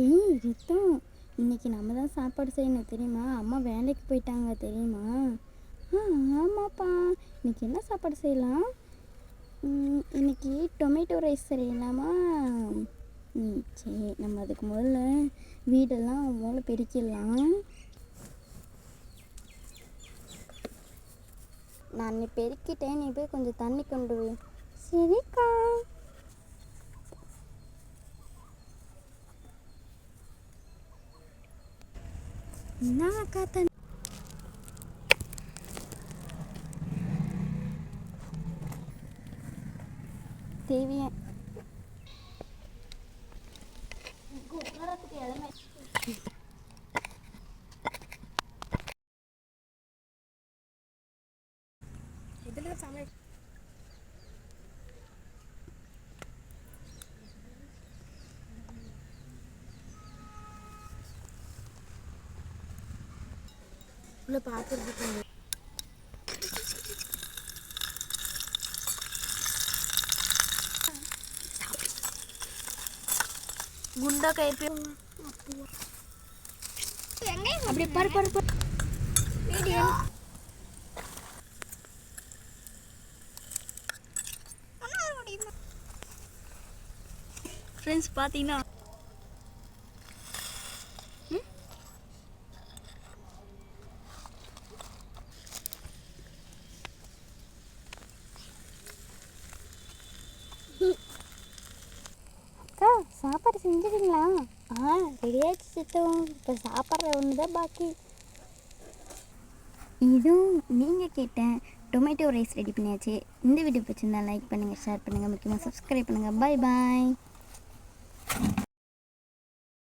ஏய் ரித்தம், இன்னைக்கு நம்ம தான் சாப்பாடு செய்யணும் தெரியுமா? அம்மா வேலைக்கு போயிட்டாங்க தெரியுமா? ஆமாப்பா. இன்னைக்கு என்ன சாப்பாடு செய்யலாம்? இன்னைக்கு டொமேட்டோ ரைஸ் செய்யலாமா? சரி, நம்ம அதுக்கு முதல்ல வீடெல்லாம் முதல்ல பெருக்கிடலாம். நான் நீ பெருக்கிட்டேன், நீ போய் கொஞ்சம் தண்ணி கொண்டு போய். சரிக்கா. என்னக்கா தண்ணி தேவையா? இதில் சமையல் உள்ள பார்த்துருக்கு. குண்டா கைப்பி அப்படி பாரு வீடியோ ஃப்ரெண்ட்ஸ் பார்த்தீங்கன்னா அக்கா சாப்பாடு செஞ்சுடுங்களா? ரெடி ஆகிடுச்சு சித்தம். இப்போ சாப்பிட்ற ஒன்று தான் பாக்கி. இதுவும் நீங்கள் கேட்ட டொமேட்டோ ரைஸ் ரெடி பண்ணியாச்சு. இந்த வீடியோ பிடிச்சிருந்தா லைக் பண்ணுங்கள், ஷேர் பண்ணுங்கள், முக்கியமாக சப்ஸ்கிரைப் பண்ணுங்கள். பாய் பாய்.